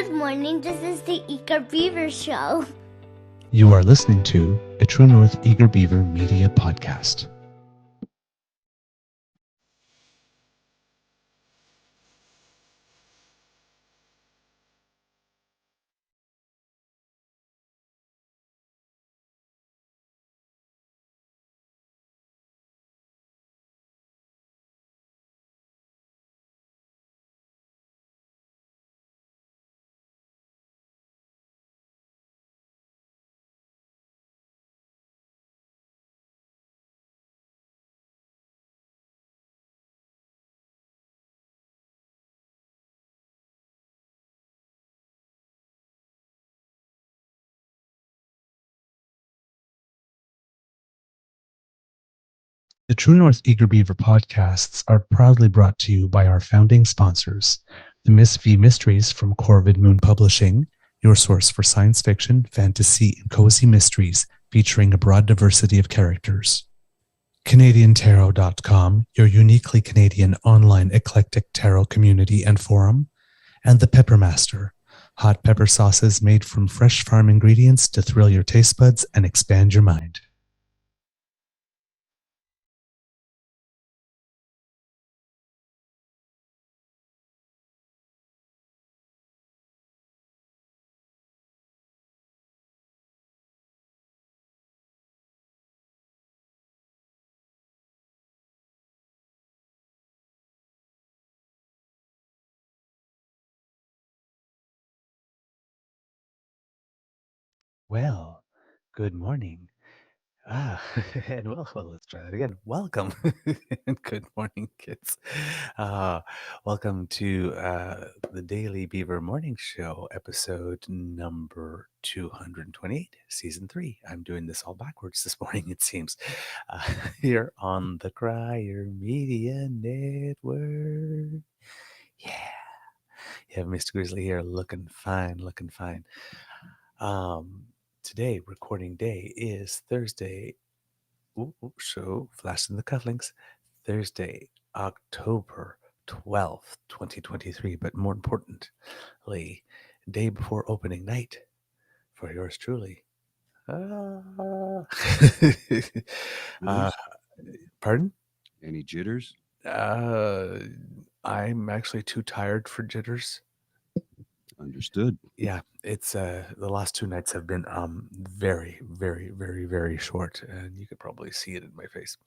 Good morning, this is the Eager Beaver Show. You are listening to a True North Eager Beaver Media Podcast. The True North Eager Beaver podcasts are proudly brought to you by our founding sponsors, the Miss V Mysteries from Corvid Moon Publishing, your source for science fiction, fantasy, and cozy mysteries featuring a broad diversity of characters. CanadianTarot.com, your uniquely Canadian online eclectic tarot community and forum, and the Peppermaster, hot pepper sauces made from fresh farm ingredients to thrill your taste buds and expand your mind. Well, good morning. And let's try that again. Welcome and good morning, kids. Welcome to the Daily Beaver Morning Show, episode number 228, season 3. I'm doing this all backwards this morning, it seems. Here on the Crier Media Network. Yeah. You have Mr. Grizzly here looking fine, looking fine. Today, recording day is Thursday. So flash in the cufflinks. Thursday, October 12th, 2023. But more importantly, day before opening night for yours truly. Pardon? Any jitters? I'm actually too tired for jitters. Understood. Yeah, it's the last 2 nights have been very, very, very, very short, and you could probably see it in my face.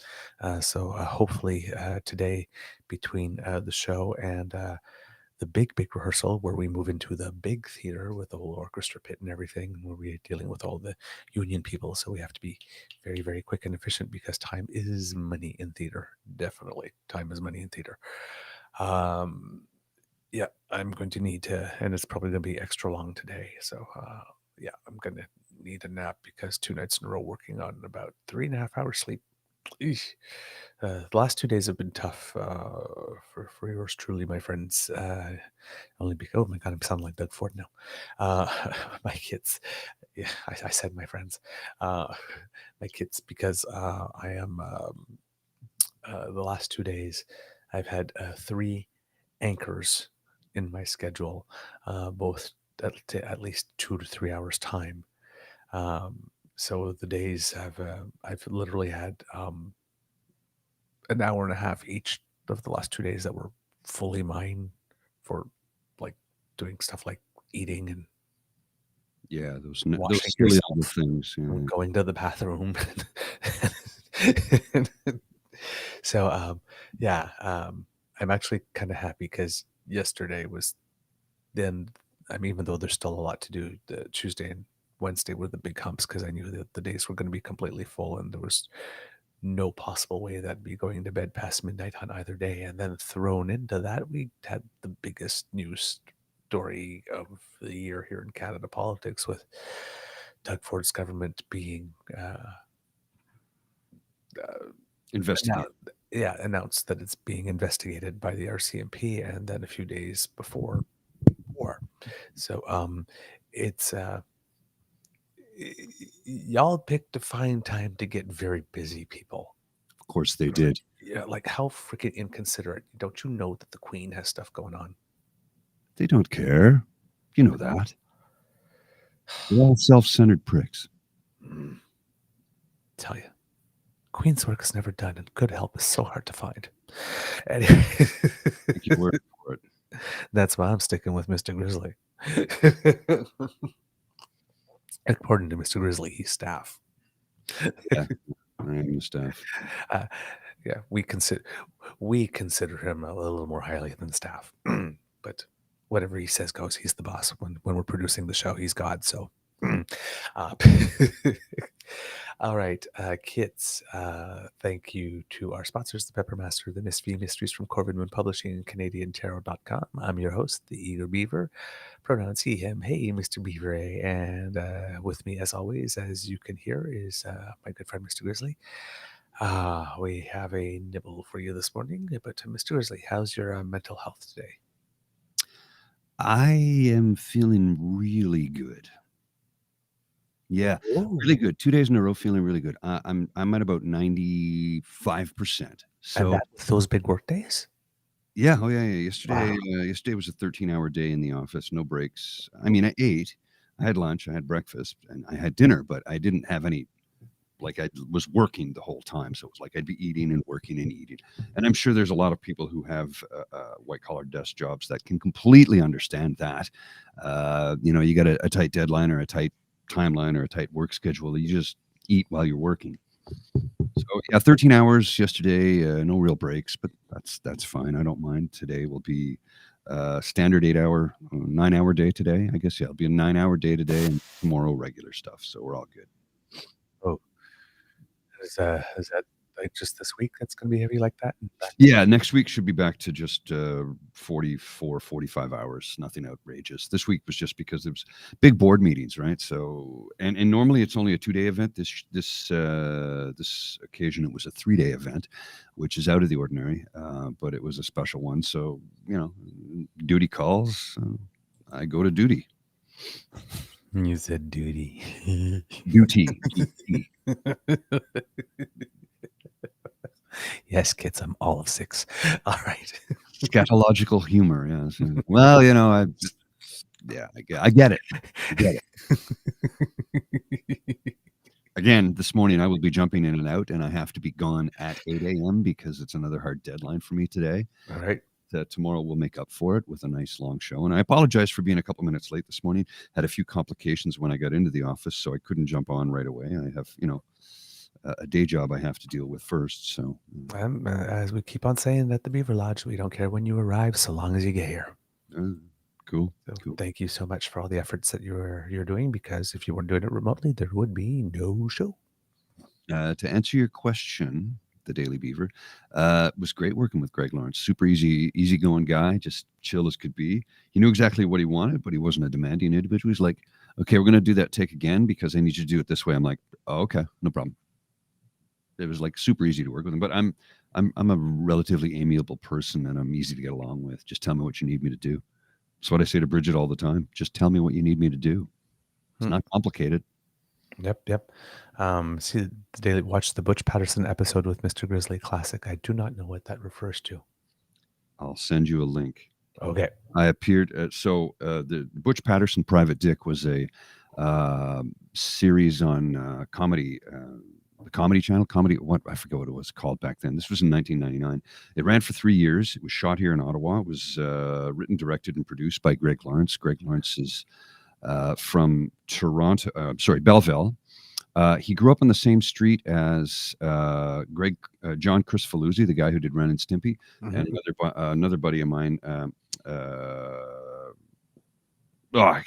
So hopefully today, between the show and the big rehearsal, where we move into the big theater with the whole orchestra pit and everything, where we're dealing with all the union people, so we have to be very, very quick and efficient because time is money in theater. Definitely, time is money in theater. Yeah, I'm going to need to, and it's probably going to be extra long today. So, yeah, I'm going to need a nap because 2 nights in a row working on about 3.5 hours sleep. Eesh. The last 2 days have been tough for yours truly, my friends. Only because, oh my God, I'm sounding like Doug Ford now. My kids, yeah, I said my friends. My kids, because I am, the last 2 days, I've had 3 anchors in my schedule, both at least 2 to 3 hours time. So the days have I've literally had an hour and a half each of the last 2 days that were fully mine for like doing stuff like eating and Yeah, those washing silly yourself, little things. Yeah. and going to the bathroom. So yeah, I'm actually kind of happy because yesterday was then, I mean, even though there's still a lot to do, the Tuesday and Wednesday were the big humps because I knew that the days were going to be completely full and there was no possible way that I'd be going to bed past midnight on either day. And then thrown into that, we had the biggest news story of the year here in Canada politics with Doug Ford's government being Investigate. announced that it's being investigated by the RCMP, and then a few days before war. So it's y'all picked a fine time to get very busy, people. Of course they did. Yeah, like how freaking inconsiderate. Don't you know that the Queen has stuff going on? They don't care. You know that. They're all self-centered pricks. Tell you, Queen's work is never done, and good help is so hard to find. Anyway, Thank you word for it. that's why I'm sticking with Mr. Grizzly. According to Mr. Grizzly, he's staff. Yeah, I am the staff. Yeah, we consider him a little more highly than staff. But whatever he says goes. He's the boss. When we're producing the show, he's God. So, all right, kids. Thank you to our sponsors, the Pepper Master, the Miss V Mysteries from Corvin Moon Publishing, and CanadianTarot.com. I'm your host, the Eager Beaver. Pronouns he, him. Hey, Mr. Beaver. And with me, as always, as you can hear, is my good friend, Mr. Grizzly. We have a nibble for you this morning. But Mr. Grizzly, how's your mental health today? I am feeling really good. Yeah, really good. 2 days in a row, feeling really good. I'm at about 95%. So And that's those big work days? yeah, oh yeah. Yesterday, Wow. yesterday was a 13-hour day in the office, no breaks. I mean, I ate, I had lunch, I had breakfast, and I had dinner, but I didn't have any. Like I was working the whole time, so it was like I'd be eating and working and eating. And I'm sure there's a lot of people who have white-collar desk jobs that can completely understand that. You got a tight deadline or a tight timeline or a tight work schedule. You just eat while you're working. So yeah, 13 hours yesterday, no real breaks, but that's fine. I don't mind. Today will be standard 8-hour, 9-hour day today. I guess it'll be a 9-hour day today, and tomorrow regular stuff. So we're all good. Oh, is that like just this week that's going to be heavy like that? Yeah, next week should be back to just 44, 45 hours. Nothing outrageous. This week was just because there was big board meetings, right? So, and normally it's only a 2-day event. This occasion it was a 3-day event, which is out of the ordinary. But it was a special one. So duty calls. I go to duty. You said duty. Duty. Yes, kids, I'm all of 6. All right. Scatological humor. Yes. Well, I get it. I get it. Again, this morning I will be jumping in and out, and I have to be gone at 8 a.m. because it's another hard deadline for me today. All right. Tomorrow we'll make up for it with a nice long show. And I apologize for being a couple minutes late this morning. Had a few complications when I got into the office, so I couldn't jump on right away. I have, a day job I have to deal with first. So, as we keep on saying at the Beaver Lodge, we don't care when you arrive, so long as you get here. Cool. So Cool. Thank you so much for all the efforts that you're doing, because if you weren't doing it remotely, there would be no show. To answer your question, the Daily Beaver, it was great working with Greg Lawrence. Super easygoing guy, just chill as could be. He knew exactly what he wanted, but he wasn't a demanding individual. He's like, okay, we're going to do that take again because I need you to do it this way. I'm like, oh, okay, no problem. It was like super easy to work with him, but I'm a relatively amiable person and I'm easy to get along with. Just tell me what you need me to do. That's what I say to Bridget all the time. Just tell me what you need me to do. It's not complicated. Yep. See the daily. Watch the Butch Patterson episode with Mr. Grizzly Classic. I do not know what that refers to. I'll send you a link. Okay. I appeared. The Butch Patterson Private Dick was a series on comedy. The Comedy Channel, I forget what it was called back then. This was in 1999. It ran for 3 years. It was shot here in Ottawa. It was written, directed, and produced by Greg Lawrence. Greg Lawrence is from Belleville. He grew up on the same street as John Chrisfaluzzi, the guy who did Ren and Stimpy, and another buddy of mine. I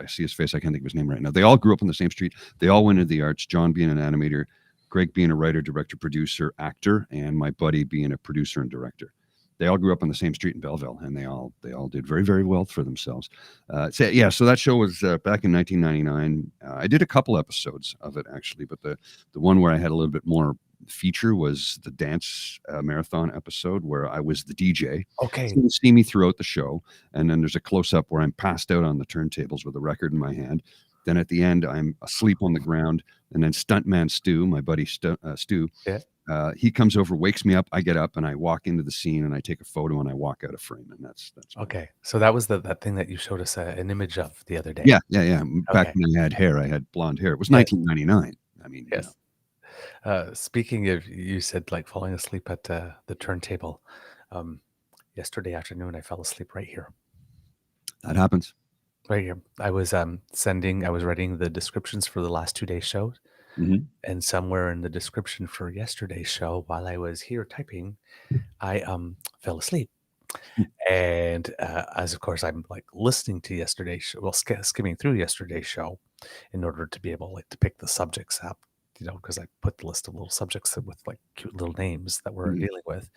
see his face. I can't think of his name right now. They all grew up on the same street. They all went into the arts. John being an animator, Greg being a writer, director, producer, actor, and my buddy being a producer and director. They all grew up on the same street in Belleville, and they all did very, very well for themselves. So that show was back in 1999. I did a couple episodes of it actually, but the one where I had a little bit more feature was the dance marathon episode where I was the DJ. Okay. So you see me throughout the show, and then there's a close up where I'm passed out on the turntables with a record in my hand. Then at the end, I'm asleep on the ground, and then Stuntman Stu, my buddy Stu, Yeah. he comes over, wakes me up. I get up and I walk into the scene and I take a photo and I walk out of frame, and that's Okay. So that was that thing that you showed us an image of the other day. yeah. Back Okay. when I had hair, I had blonde hair. It was Yes. 1999. I mean, Yes. Speaking of, you said like falling asleep at the turntable. Yesterday afternoon, I fell asleep right here. that happens. Right here. I was writing the descriptions for the last 2 days' shows. Mhm. And somewhere in the description for yesterday's show, while I was here typing, I fell asleep. And as of course I'm like listening to yesterday's show, well, skimming through yesterday's show in order to be able like to pick the subjects up, because I put the list of little subjects with like cute little names that we're Mhm. dealing with.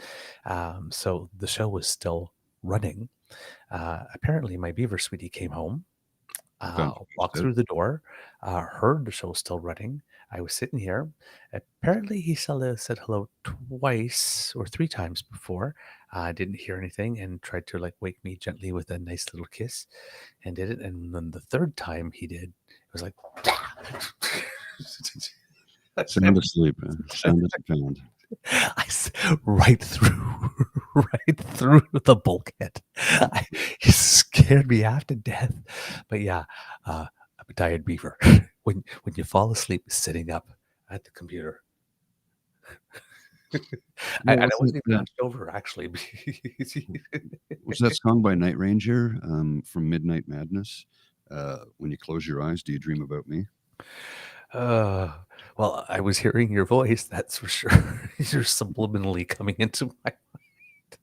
So the show was still running. Apparently my Beaver sweetie came home. Walked through the door, heard the show still running. I was sitting here. Apparently, he said hello twice or 3 times before. I didn't hear anything and tried to like wake me gently with a nice little kiss, and did it. And then the third time he did, it was like Sound asleep. Sound asleep. right through, right through the bulkhead. He scared me half to death. But yeah, I'm a tired beaver. When you fall asleep sitting up at the computer, and I wasn't even hunched over actually. Was that song by Night Ranger from Midnight Madness? When you close your eyes, do you dream about me? Well, I was hearing your voice, that's for sure. You're subliminally coming into my mind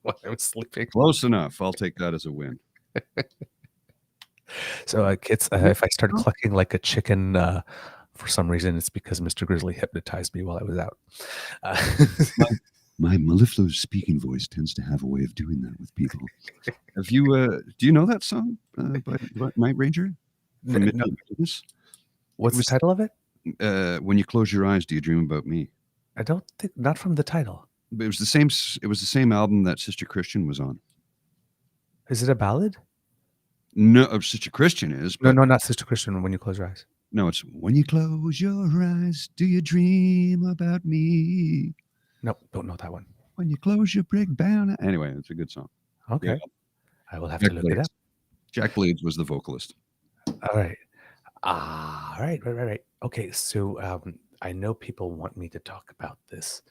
while I was sleeping. Close enough. I'll take that as a win. So, kids, if I start clucking like a chicken, for some reason, it's because Mr. Grizzly hypnotized me while I was out. My mellifluous speaking voice tends to have a way of doing that with people. Have you? Do you know that song by Night Ranger? From Midnight Madness? What's the title of it? When you close your eyes, do you dream about me? I don't think, not from the title. But it was the same. It was the same album that Sister Christian was on. Is it a ballad? No, Sister Christian is. No, not Sister Christian. When you close your eyes. No, it's when you close your eyes, do you dream about me? No, don't know that one. When you close your brick down. Anyway, it's a good song. Okay, Yeah. I will have to look it up. Jack Blades was the vocalist. All right. Right. Okay, so I know people want me to talk about this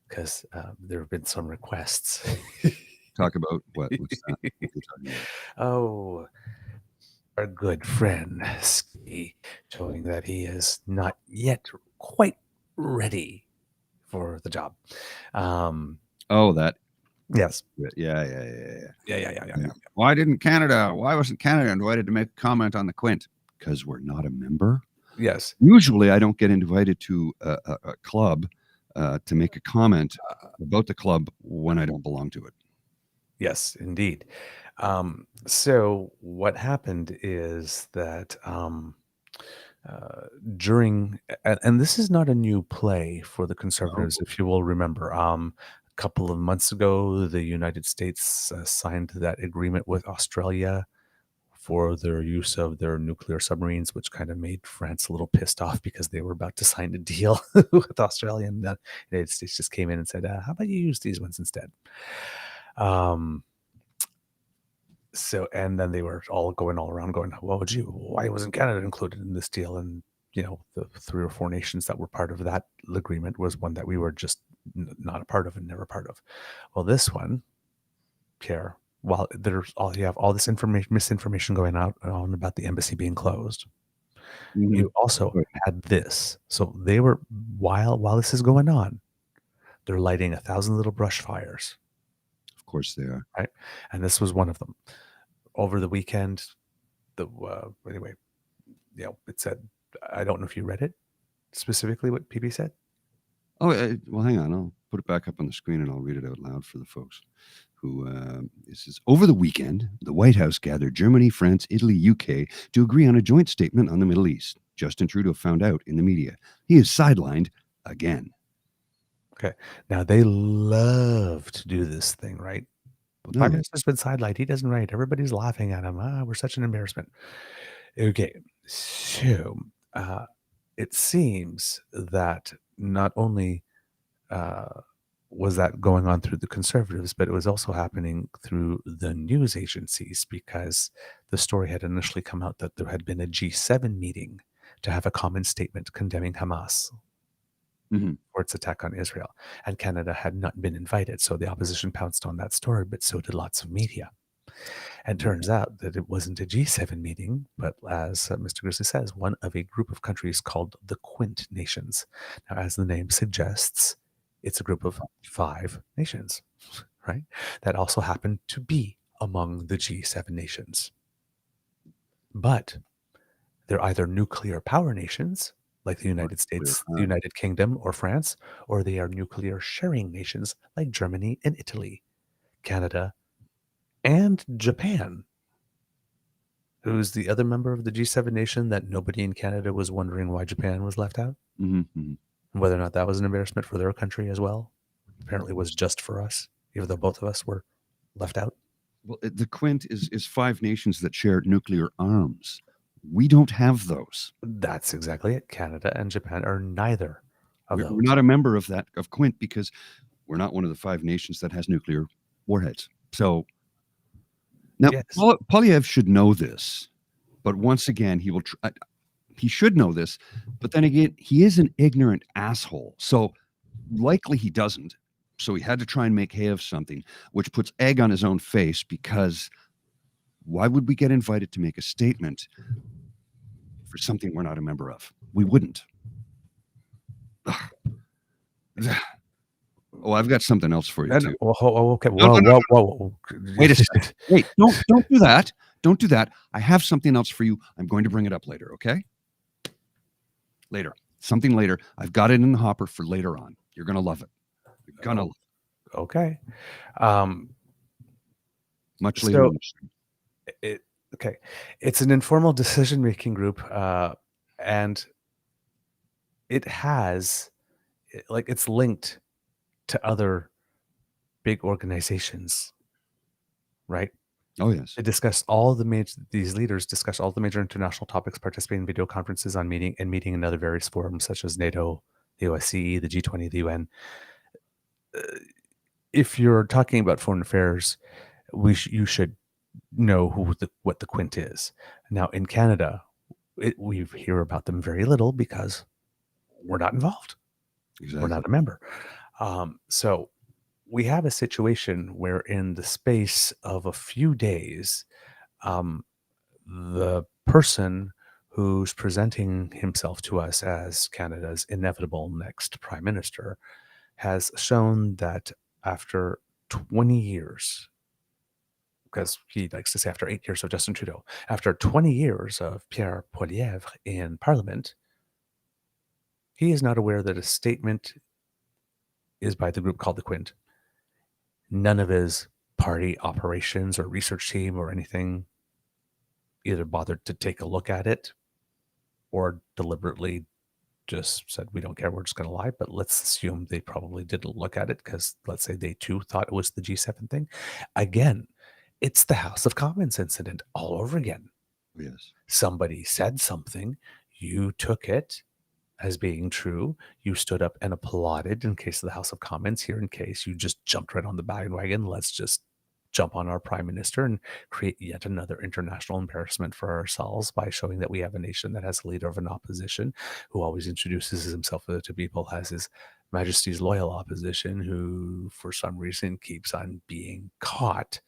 because there have been some requests. Talk about what? What's that? What you're talking about? Oh, our good friend Ski, showing that he is not yet quite ready for the job. Oh, that. Yes. Yeah. Yeah. Why wasn't Canada invited to make a comment on the Quint? Because we're not a member. Yes. Usually, I don't get invited to a club to make a comment about the club when I don't belong to it. Yes, indeed. So what happened is that during, and this is not a new play for the Conservatives, if you will remember. A couple of months ago, the United States signed that agreement with Australia for their use of their nuclear submarines, which kind of made France a little pissed off because they were about to sign a deal with Australia, and the United States just came in and said, "How about you use these ones instead?" So, and then they were all around going, "Well, why wasn't Canada included in this deal?" And the 3 or 4 nations that were part of that agreement was one that we were just not a part of and never part of. Well, this one, Pierre, while you have all this misinformation going on about the embassy being closed, you also had this. So they were, while this is going on, they're lighting 1,000 little brush fires. Of course they are. Right, and this was one of them. Over the weekend, anyway, it said, I don't know if you read it specifically what PB said. Oh, well, hang on. I'll put it back up on the screen and I'll read it out loud for the folks who, it says, over the weekend, the White House gathered Germany, France, Italy, UK to agree on a joint statement on the Middle East. Justin Trudeau found out in the media. He is sidelined again. Okay. Now, they love to do this thing, right? The Prime Minister's been sidelined. He doesn't write. Everybody's laughing at him. We're such an embarrassment. Okay. So it seems that not only was that going on through the conservatives, but it was also happening through the news agencies, because the story had initially come out that there had been a G7 meeting to have a common statement condemning Hamas Hmm. for its attack on Israel, and Canada had not been invited. So the opposition pounced on that story, but so did lots of media. And turns out that it wasn't a G7 meeting, but as Mr. Grizzly says, one of a group of countries called the Quint nations. Now, as the name suggests, it's a group of 5 nations, right? That also happen to be among the G7 nations. But they're either nuclear power nations, like the United States, the United Kingdom, or France, or they are nuclear sharing nations like Germany and Italy, Canada, and Japan, who's the other member of the G7 nation that nobody in Canada was wondering why Japan was left out, Hmm. Hmm. and whether or not that was an embarrassment for their country as well. Apparently was just for us, even though both of us were left out. Well, the Quint is 5 nations that share nuclear arms. We don't have those. That's exactly it. Canada and Japan are neither of We're those. not a member of Quint because we're not one of the 5 nations that has nuclear warheads. So now Yes. Polyev should know this, but once again, he should know this, but then again, he is an ignorant asshole. So likely he doesn't. So he had to try and make hay of something, which puts egg on his own face, because why would we get invited to make a statement for something we're not a member of? We wouldn't. Oh, I've got something else for you And, too. okay. No, Whoa, no, whoa, whoa. Wait a second. Wait, don't do that. Don't do that. I have something else for you. I'm going to bring it up later, okay? Later. Something later. I've got it in the hopper for later on. You're going to love it. You're going to love it. Okay. Much later. So, okay. It's an informal decision-making group, and it's linked to other big organizations, right? Oh, yes. These leaders discuss all the major international topics, participate in video conferences on meeting in other various forums such as NATO, the OSCE, the G20, the UN. If you're talking about foreign affairs, you should know what the Quint is. Now in Canada, we hear about them very little because we're not involved. Exactly. We're not a member. So we have a situation where in the space of a few days, the person who's presenting himself to us as Canada's inevitable next prime minister has shown that after 20 years, because he likes to say after 8 years of Justin Trudeau, after 20 years of Pierre Poilievre in Parliament, he is not aware that a statement is by the group called the Quint. None of his party operations or research team or anything either bothered to take a look at it or deliberately just said, we don't care, we're just going to lie. But let's assume they probably didn't look at it because let's say they too thought it was the G7 thing. Again, it's the House of Commons incident all over again. Yes. Somebody said something, you took it as being true, you stood up and applauded in case of the House of Commons. Here in case you just jumped right on the bandwagon, let's just jump on our prime minister and create yet another international embarrassment for ourselves by showing that we have a nation that has a leader of an opposition who always introduces himself to people as his Majesty's loyal opposition, who for some reason keeps on being caught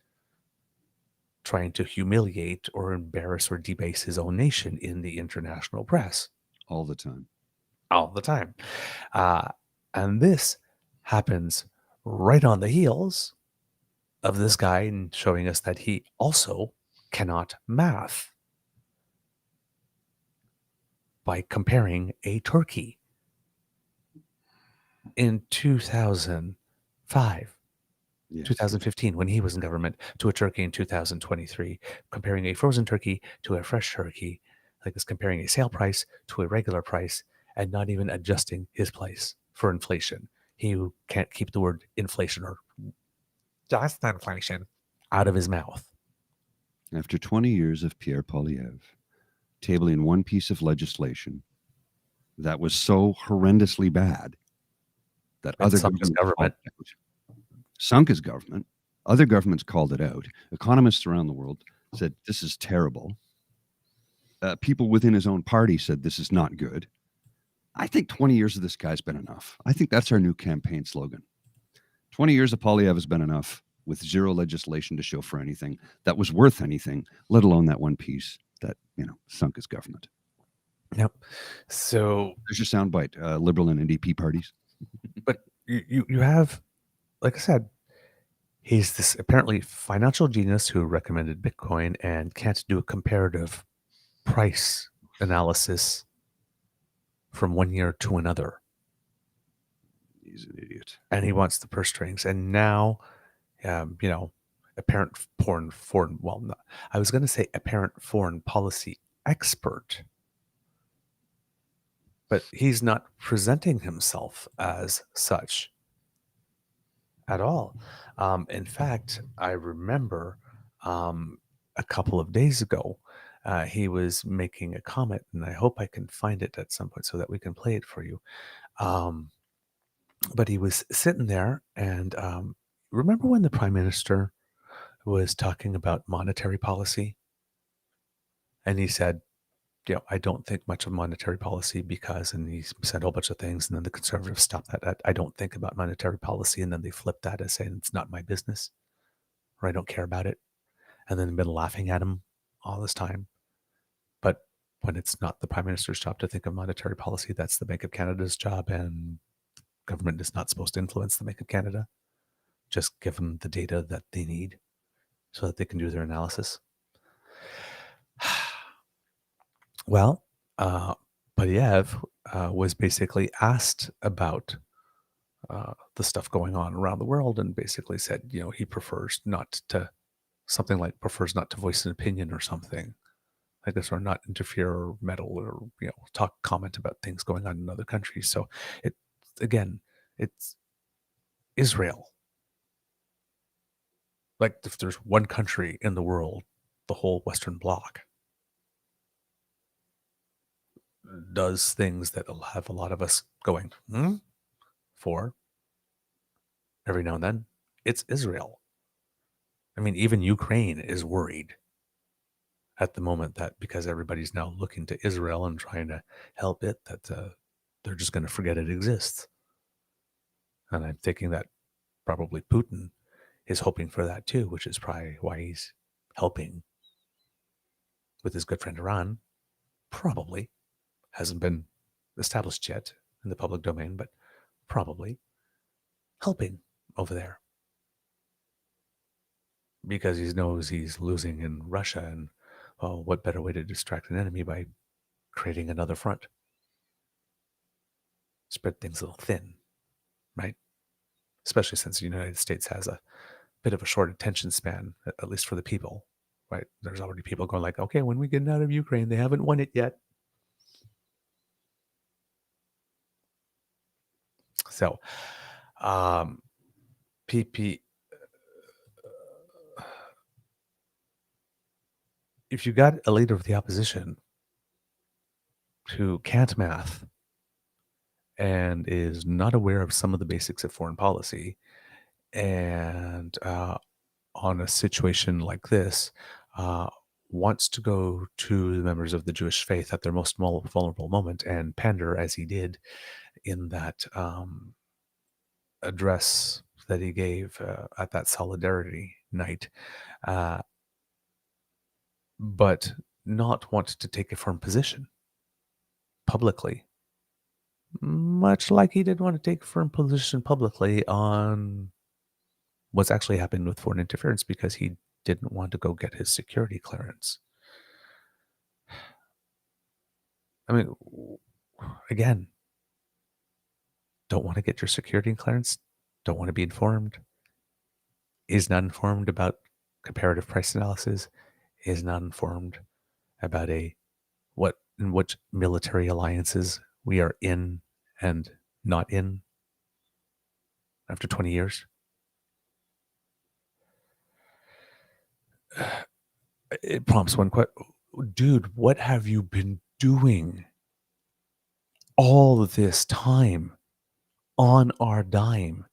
trying to humiliate or embarrass or debase his own nation in the international press. All the time. All the time. And this happens right on the heels of this guy showing us that he also cannot math by comparing a turkey in 2005, Yes. 2015, when he was in government, to a turkey in 2023, comparing a frozen turkey to a fresh turkey, like this, comparing a sale price to a regular price, and not even adjusting his price for inflation. He can't keep the word inflation or just inflation out of his mouth. After 20 years of Pierre Poilievre, tabling one piece of legislation that was so horrendously bad that And other sunk his governments government. called it out. Sunk his government. Other governments called it out. Economists around the world said this is terrible. People within his own party said this is not good. I think 20 years of this guy's been enough. I think that's our new campaign slogan. 20 years of Polyev has been enough, with zero legislation to show for anything that was worth anything, let alone that one piece that, sunk his government. Yep. So, There's your soundbite, Liberal and NDP parties. but you have, like I said, he's this apparently financial genius who recommended Bitcoin and can't do a comparative price analysis from one year to another. He's an idiot. And he wants the purse strings. And now, apparent I was going to say apparent foreign policy expert, but he's not presenting himself as such at all. In fact, I remember a couple of days ago, he was making a comment, and I hope I can find it at some point so that we can play it for you. But he was sitting there, and remember when the prime minister was talking about monetary policy? And he said, I don't think much of monetary policy because, and he said a whole bunch of things, and then the conservatives stopped that at, I don't think about monetary policy, and then they flipped that as saying it's not my business, or I don't care about it, and then been laughing at him all this time. But when it's not the prime minister's job to think of monetary policy, that's the Bank of Canada's job, and government is not supposed to influence the Bank of Canada. Just give them the data that they need so that they can do their analysis. Well, Badiev was basically asked about the stuff going on around the world, and basically said, he prefers not to voice an opinion or something like this, or not interfere or meddle or comment about things going on in other countries. So it's Israel. Like, if there's one country in the world, the whole Western Bloc does things that will have a lot of us going, for every now and then, it's Israel. I mean, even Ukraine is worried at the moment that because everybody's now looking to Israel and trying to help it, that they're just going to forget it exists. And I'm thinking that probably Putin is hoping for that too, which is probably why he's helping with his good friend Iran. Probably hasn't been established yet in the public domain, but probably helping over there because he knows he's losing in Russia. And what better way to distract an enemy by creating another front? Spread things a little thin, right? Especially since the United States has a bit of a short attention span, at least for the people, right? There's already people going like, okay, when we get out of Ukraine, they haven't won it yet. So, PP, if you got a leader of the opposition who can't math and is not aware of some of the basics of foreign policy, and on a situation like this, wants to go to the members of the Jewish faith at their most vulnerable moment and pander, as he did in that address that he gave at that solidarity night, but not want to take a firm position publicly, much like he didn't want to take a firm position publicly on what's actually happened with foreign interference, because he didn't want to go get his security clearance. I mean, again, don't want to get your security clearance, don't want to be informed, is not informed about comparative price analysis, is not informed about which military alliances we are in and not in after 20 years. It prompts one question. dude, what have you been doing all this time on our dime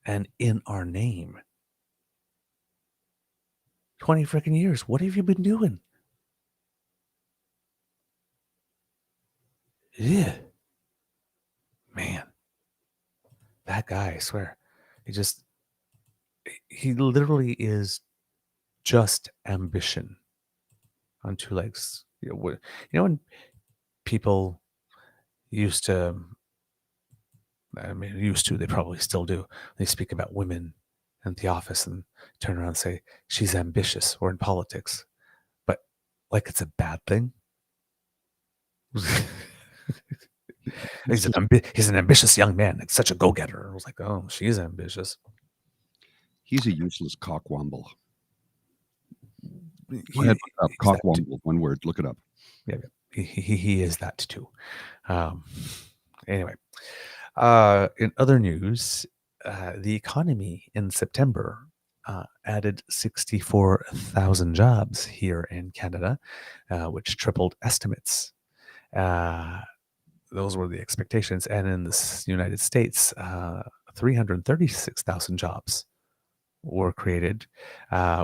and in our name? 20 freaking years. What have you been doing? Yeah. Man, that guy, I swear. He literally is just ambition on two legs. When people used to, they probably still do. They speak about women in the office and turn around and say, she's ambitious, or in politics, but like it's a bad thing. He's an ambitious young man. It's such a go-getter. I was like, oh, she's ambitious. He's a useless cockwomble. Go He- ahead, look it up. he's that too. Cockwomble, one word. Look it up. Yeah, he is that too. Anyway, in other news, the economy in September added 64,000 jobs here in Canada, which tripled estimates. Those were the expectations. And in the United States, 336,000 jobs were created,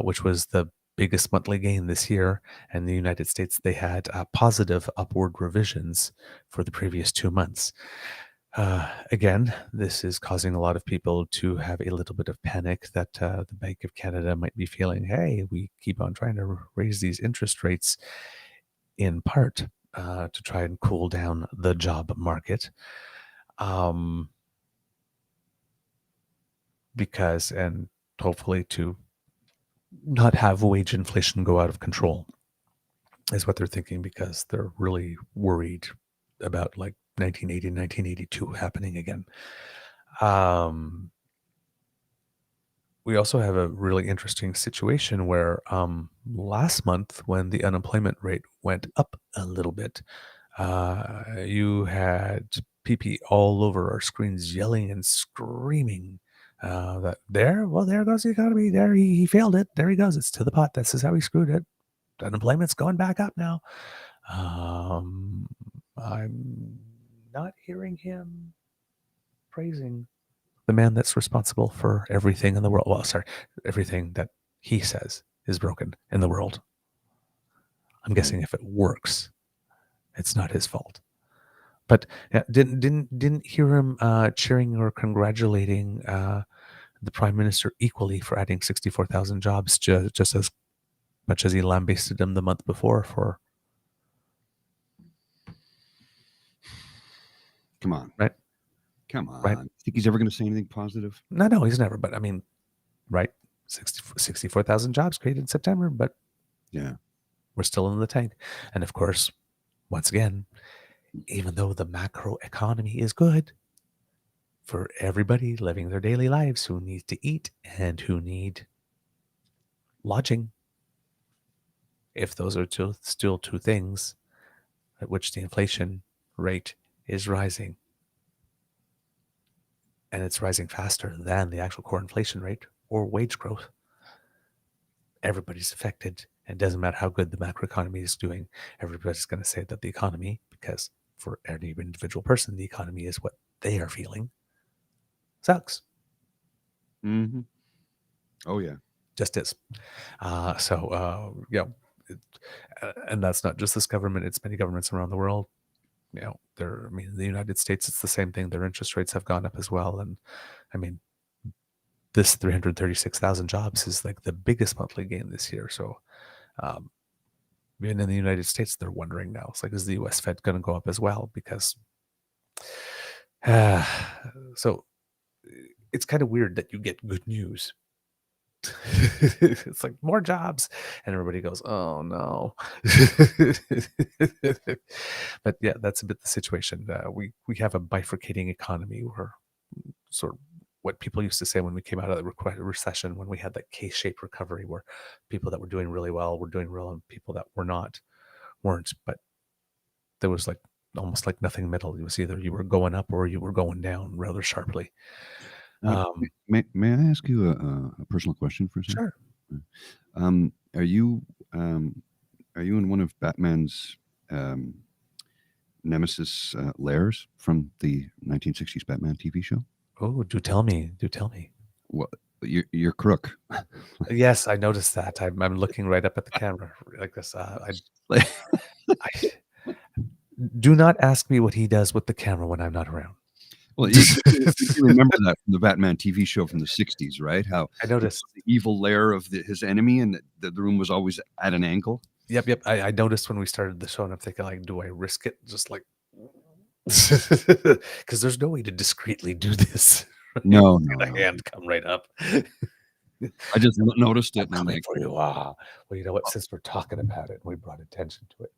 which was the biggest monthly gain this year. And the United States, they had positive upward revisions for the previous 2 months. Again, this is causing a lot of people to have a little bit of panic that the Bank of Canada might be feeling, hey, we keep on trying to raise these interest rates in part to try and cool down the job market. Because, and hopefully to not have wage inflation go out of control is what they're thinking, because they're really worried about like 1980, 1982 happening again. We also have a really interesting situation where last month, when the unemployment rate went up a little bit, you had PP all over our screens yelling and screaming that there goes the economy. There, he failed it. There he goes. It's to the pot. This is how he screwed it. Unemployment's going back up now. I'm not hearing him praising the man that's responsible for everything in the world. Well, sorry, everything that he says is broken in the world. I'm guessing if it works, it's not his fault. But didn't hear him cheering or congratulating the prime minister equally for adding 64,000 jobs, just as much as he lambasted him the month before for. Come on. Right. Come on. Right. Think he's ever going to say anything positive? No, he's never. But I mean, right, 64,000 jobs created in September, but yeah, we're still in the tank. And of course, once again, even though the macro economy is good for everybody living their daily lives who need to eat and who need lodging, if those are still two things at which the inflation rate is rising, and it's rising faster than the actual core inflation rate or wage growth, everybody's affected. And it doesn't matter how good the macroeconomy is doing, everybody's going to say that the economy, because for any individual person, the economy is what they are feeling, sucks. Mm-hmm. Oh, yeah. Just is. And that's not just this government, it's many governments around the world. In the United States, it's the same thing. Their interest rates have gone up as well. And I mean, this 336,000 jobs is like the biggest monthly gain this year. So even in the United States, they're wondering now, it's like, is the US Fed going to go up as well? Because so it's kind of weird that you get good news. It's like more jobs, and everybody goes, oh no. But yeah, that's a bit the situation. We have a bifurcating economy, where sort of what people used to say when we came out of the recession, when we had that K-shaped recovery, where people that were doing really well were doing well and people that weren't. But there was like almost like nothing middle. It was either you were going up or you were going down rather sharply. May I ask you a personal question for a second? Sure. Are you Are you in one of Batman's um, nemesis lairs from the 1960s Batman TV show? Oh, do tell me. Do tell me. Well, you're Crook. Yes, I noticed that. I'm looking right up at the camera like this. Like, I do not ask me what he does with the camera when I'm not around. well, you remember that from the Batman TV show from the 60s, right? How I it noticed. was the evil lair of his enemy, and the room was always at an angle. Yep. I noticed when we started the show, and I'm thinking, like, do I risk it? Just like, because there's no way to discreetly do this. Right? No, The hand come right up. I just noticed it, I'm and I'm coming like, for you. Well, you know what? Since we're talking about it, we brought attention to it.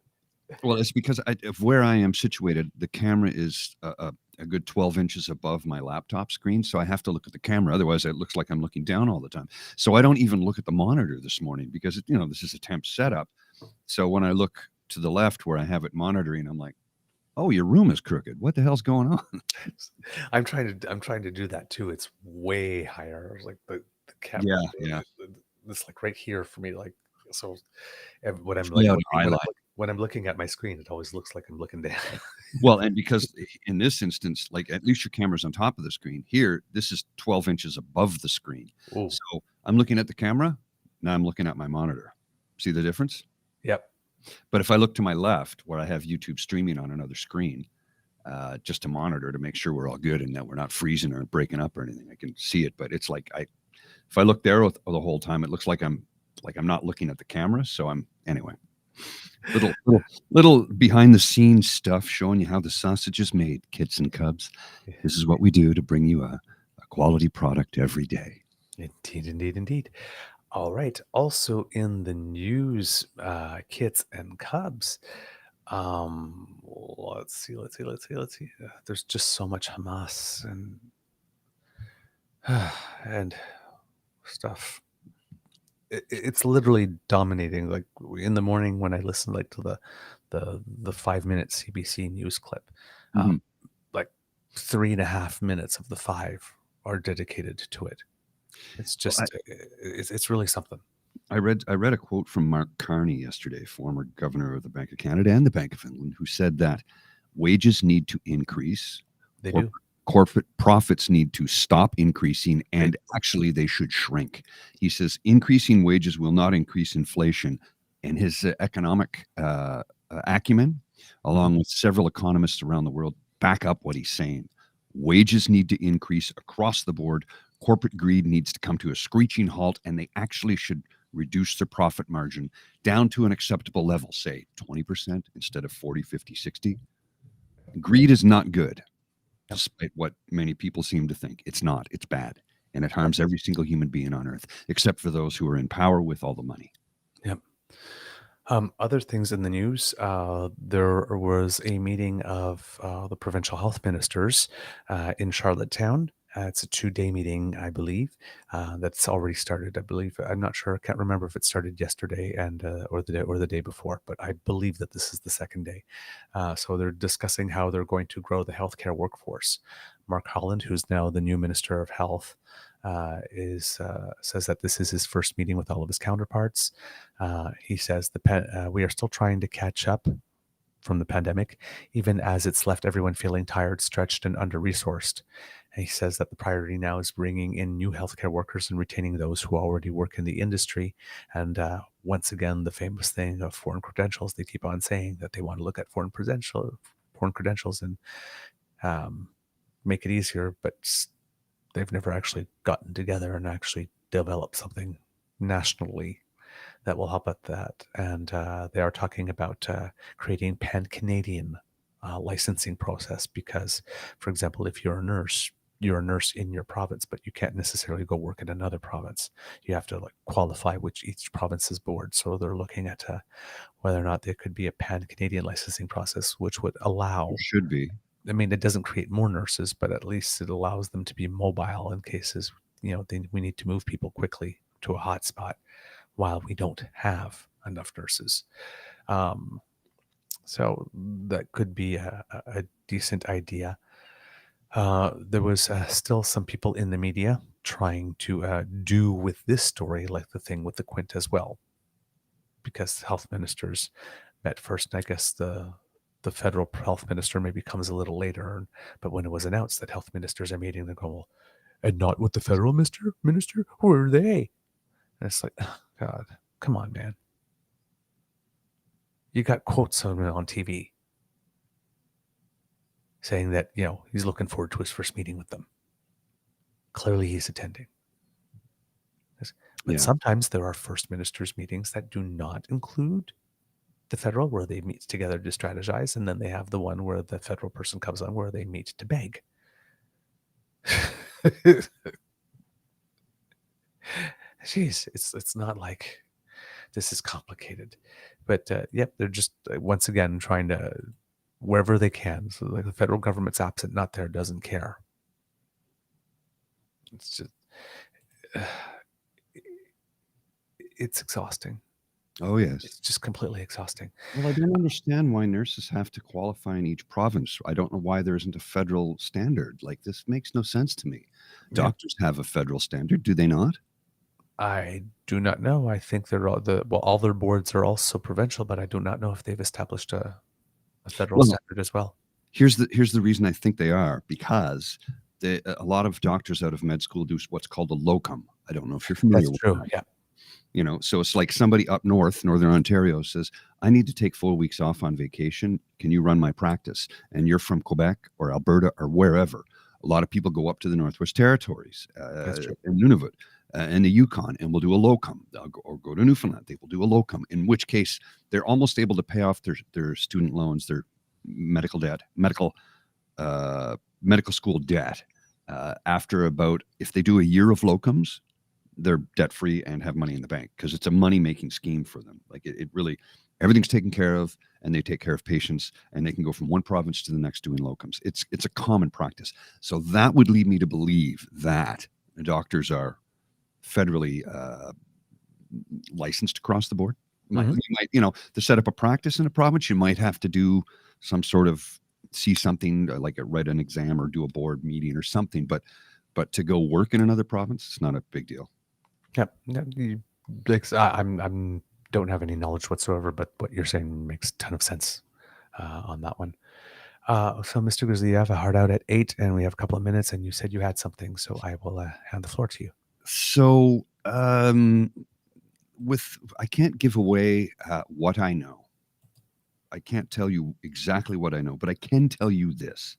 well, it's because of where I am situated. The camera is a good 12 inches above my laptop screen, so I have to look at the camera. Otherwise, it looks like I'm looking down all the time. So I don't even look at the monitor this morning because this is a temp setup. So when I look to the left where I have it monitoring, I'm like, oh, your room is crooked. What the hell's going on? I'm trying to do that too. It's way higher. It's like the camera. Yeah. It's like right here for me. Like so, when I'm Yeah, like highlight. when I'm looking at my screen, it always looks like I'm looking down. Well, and because in this instance, like at least your camera's on top of the screen. Here, this is 12 inches above the screen. Ooh. So I'm looking at the camera. Now I'm looking at my monitor. See the difference? Yep. But if I look to my left, where I have YouTube streaming on another screen, just to monitor to make sure we're all good and that we're not freezing or breaking up or anything, I can see it. But it's like if I look there the whole time, it looks like I'm not looking at the camera. So anyway. Little behind the scenes stuff showing you how the sausage is made, kids and cubs. This is what we do to bring you a quality product every day. Indeed. All right. Also in the news, kits and cubs. Let's see. There's just so much Hamas and stuff. It's literally dominating. Like in the morning when I listen like to the 5-minute CBC news clip, like 3.5 minutes of the 5 are dedicated to it. It's just it's really something. I read a quote from Mark Carney yesterday, former governor of the Bank of Canada and the Bank of England, who said that wages need to increase. They do. Corporate profits need to stop increasing, and actually they should shrink. He says increasing wages will not increase inflation. And his economic acumen, along with several economists around the world, back up what he's saying. Wages need to increase across the board. Corporate greed needs to come to a screeching halt, and they actually should reduce their profit margin down to an acceptable level, say 20% instead of 40, 50, 60. Greed is not good, despite what many people seem to think. It's not. It's bad. And it harms every single human being on earth, except for those who are in power with all the money. Yep. Other things in the news, there was a meeting of the provincial health ministers in Charlottetown. It's a 2-day meeting, I believe. That's already started. I believe. I'm not sure. I can't remember if it started yesterday or the day before. But I believe that this is the second day. So they're discussing how they're going to grow the healthcare workforce. Mark Holland, who's now the new Minister of Health, says that this is his first meeting with all of his counterparts. He says we are still trying to catch up from the pandemic, even as it's left everyone feeling tired, stretched, and under-resourced. And he says that the priority now is bringing in new healthcare workers and retaining those who already work in the industry. And once again, the famous thing of foreign credentials, they keep on saying that they want to look at foreign credentials and make it easier, but they've never actually gotten together and actually developed something nationally that will help at that. And they are talking about creating pan-Canadian licensing process because, for example, if you're a nurse in your province, but you can't necessarily go work in another province. You have to qualify which each province's board. So they're looking at whether or not there could be a pan-Canadian licensing process, which would allow. It should be. I mean, it doesn't create more nurses, but at least it allows them to be mobile in cases, we need to move people quickly to a hot spot while we don't have enough nurses. So that could be a decent idea. There was still some people in the media trying to do with this story like the thing with the Quint as well. because health ministers met first. And I guess the federal health minister maybe comes a little later. But when it was announced that health ministers are meeting, they go, well, and not with the federal minister? Who are they? And it's like, oh, God, come on, man. You got quotes on TV saying that, he's looking forward to his first meeting with them. Clearly he's attending. But Yeah. sometimes there are first ministers meetings that do not include the federal, where they meet together to strategize, and then they have the one where the federal person comes on where they meet to beg. Jeez, it's not like this is complicated, but yep, they're just once again trying to wherever they can. So like the federal government's absent, not there, doesn't care. It's just it's exhausting. Oh, yes. It's just completely exhausting. Well, I don't understand why nurses have to qualify in each province. I don't know why there isn't a federal standard. Like, this makes no sense to me. Yeah. Doctors have a federal standard, do they not? I do not know. I think they're all their boards are also provincial, but I do not know if they've established a federal standard as well. Here's the reason I think they are, because a lot of doctors out of med school do what's called a locum. I don't know if you're familiar with true. that. Yeah. So it's like somebody up north, Northern Ontario, says, I need to take 4 weeks off on vacation. Can you run my practice? And you're from Quebec or Alberta or wherever. A lot of people go up to the Northwest Territories and Nunavut and the Yukon, and we'll do a locum. Or go to Newfoundland. They will do a locum, in which case they're almost able to pay off their student loans, their medical debt, medical school debt. After about, if they do a year of locums, they're debt free and have money in the bank, because it's a money making scheme for them. Like it really, everything's taken care of, and they take care of patients, and they can go from one province to the next doing locums. It's a common practice. So that would lead me to believe that the doctors are federally licensed across the board. Mm-hmm. You might, to set up a practice in a province, you might have to do some sort of see something like write an exam or do a board meeting or something. But to go work in another province, it's not a big deal. Yeah, I'm don't have any knowledge whatsoever, but what you're saying makes a ton of sense on that one. So, Mr. Grizzly, you have a hard out at 8, and we have a couple of minutes, and you said you had something, so I will hand the floor to you. So, I can't give away what I know. I can't tell you exactly what I know, but I can tell you this.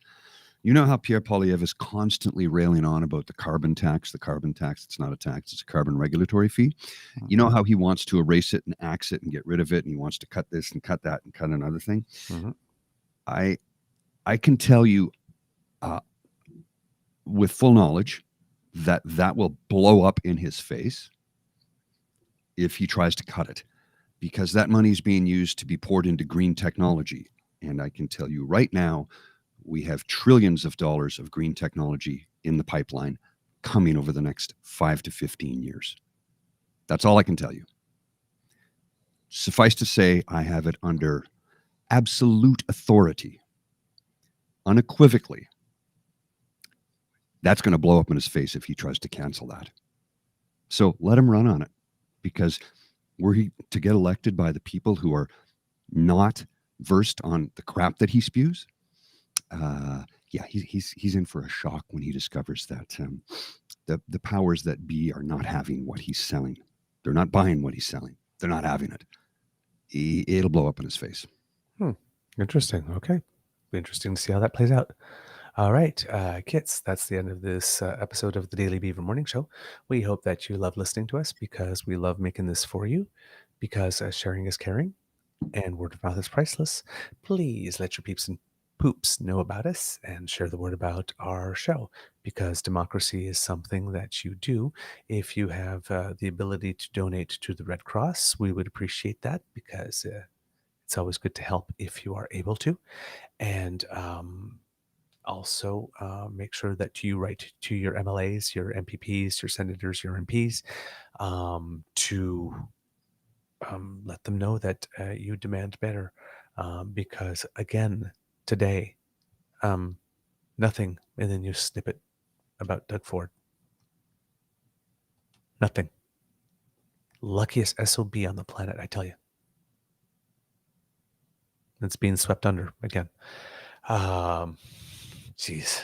You know how Pierre Poilievre is constantly railing on about the carbon tax? The carbon tax, it's not a tax, it's a carbon regulatory fee. Mm-hmm. You know how he wants to erase it and axe it and get rid of it, and he wants to cut this and cut that and cut another thing? Mm-hmm. I can tell you with full knowledge that will blow up in his face if he tries to cut it, because that money is being used to be poured into green technology. And I can tell you right now, we have trillions of dollars of green technology in the pipeline coming over the next 5 to 15 years. That's all I can tell you. Suffice to say, I have it under absolute authority, unequivocally. That's going to blow up in his face if he tries to cancel that. So let him run on it, because were he to get elected by the people who are not versed on the crap that he spews, he's in for a shock when he discovers that the powers that be are not having what he's selling. They're not buying what he's selling. They're not having it. It'll blow up in his face. Interesting. Okay. Be interesting to see how that plays out. All right, kids, that's the end of this episode of the Daily Beaver Morning Show. We hope that you love listening to us, because we love making this for you, because sharing is caring and word of mouth is priceless. Please let your peeps and poops know about us and share the word about our show, because democracy is something that you do. If you have the ability to donate to the Red Cross, we would appreciate that, because it's always good to help if you are able to. And also make sure that you write to your MLAs, your MPPs, your senators, your MPs to let them know that you demand better, because again, today, nothing in the news snippet about Doug Ford. Nothing. Luckiest SOB on the planet, I tell you. It's being swept under again. Jeez.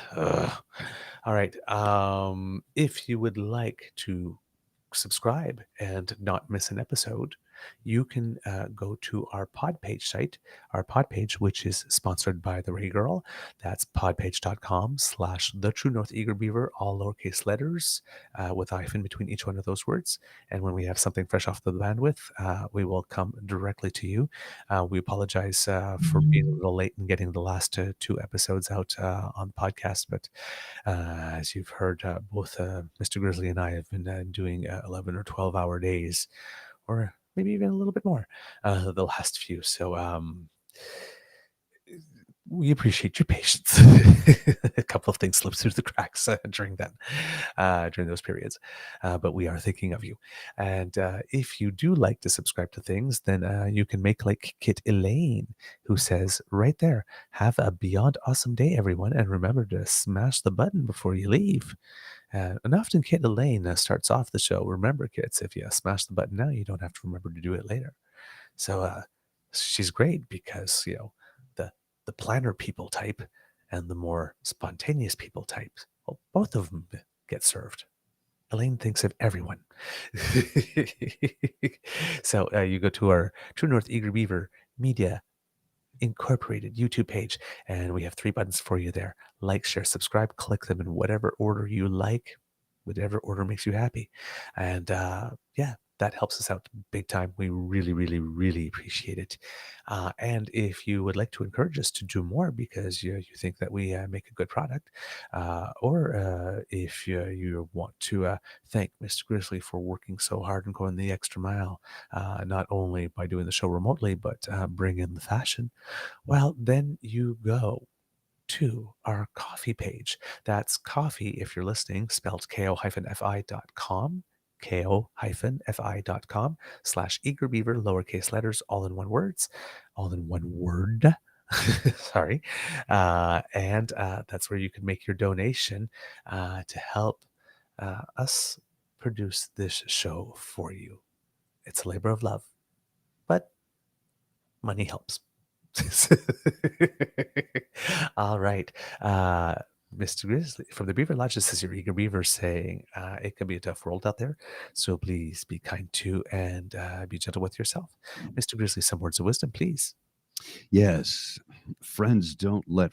All right. If you would like to subscribe and not miss an episode, you can go to our Podpage site, which is sponsored by the Ray Girl. That's podpage.com/the True North Eager Beaver, all lowercase letters with a hyphen between each one of those words. And when we have something fresh off the bandwidth, we will come directly to you. We apologize for being a little late in getting the last two episodes out on the podcast, but as you've heard, both Mr. Grizzly and I have been doing 11 or 12-hour days, or maybe even a little bit more the last few. So we appreciate your patience. A couple of things slipped through the cracks during those periods, but we are thinking of you. And if you do like to subscribe to things, then you can make like Kit Elaine, who says right there, "Have a beyond awesome day, everyone, and remember to smash the button before you leave." And often Kit Elaine starts off the show. Remember, kids, if you smash the button now, you don't have to remember to do it later. So she's great because the planner people type and the more spontaneous people type, well, both of them get served. Elaine thinks of everyone. So you go to our True North Eager Beaver Media Incorporated YouTube page, and we have 3 buttons for you there: like, share, subscribe. Click them in whatever order you like, whatever order makes you happy. And yeah, that helps us out big time. We really, really, really appreciate it. And if you would like to encourage us to do more because you think that we make a good product, or if you want to thank Mr. Grizzly for working so hard and going the extra mile, not only by doing the show remotely, but bring in the fashion, well, then you go to our coffee page. That's coffee, if you're listening, spelled ko-fi.com, ko-fi.com/eagerbeaver, lowercase letters, all in one word. Sorry. And that's where you can make your donation to help us produce this show for you. It's a labor of love, but money helps. All right. Mr. Grizzly from the Beaver Lodge, this is your Eager Beaver saying it can be a tough world out there, so please be kind to and be gentle with yourself. Mr. Grizzly, some words of wisdom, please. Yes, friends don't let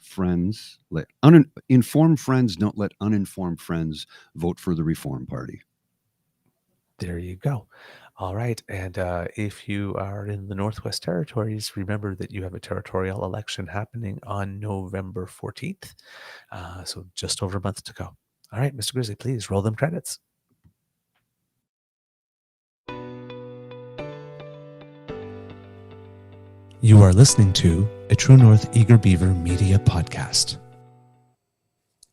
informed friends don't let uninformed friends vote for the Reform Party. There you go. All right. And if you are in the Northwest Territories, remember that you have a territorial election happening on November 14th. So just over a month to go. All right, Mr. Grizzly, please roll them credits. You are listening to a True North Eager Beaver Media Podcast.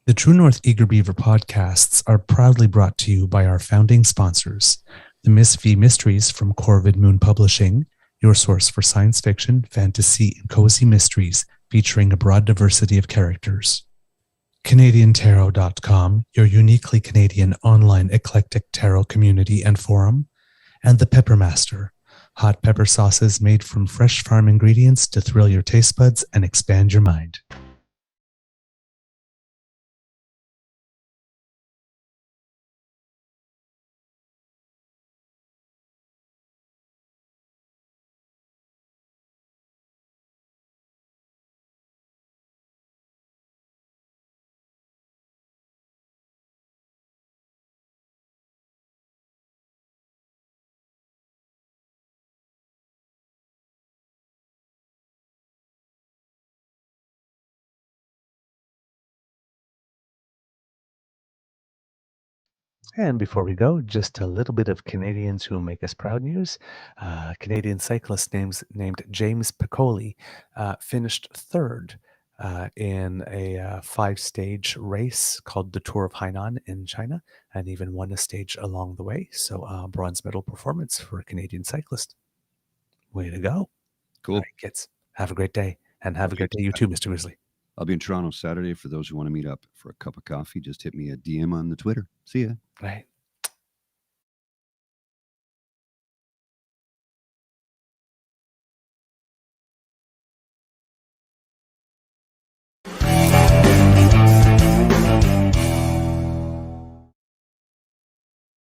The True North Eager Beaver podcasts are proudly brought to you by our founding sponsors, the Miss V Mysteries from Corvid Moon Publishing, your source for science fiction, fantasy, and cozy mysteries featuring a broad diversity of characters. CanadianTarot.com, your uniquely Canadian online eclectic tarot community and forum. And the Peppermaster, hot pepper sauces made from fresh farm ingredients to thrill your taste buds and expand your mind. And before we go, just a little bit of Canadians who make us proud news. Canadian cyclist named James Piccoli finished third in a 5-stage race called the Tour of Hainan in China, and even won a stage along the way. So bronze medal performance for a Canadian cyclist. Way to go. Cool. All right, kids. Have a great day. And have a great day, you too, Mr. Grizzly. I'll be in Toronto Saturday. For those who want to meet up for a cup of coffee, just hit me a DM on the Twitter. See ya. Right.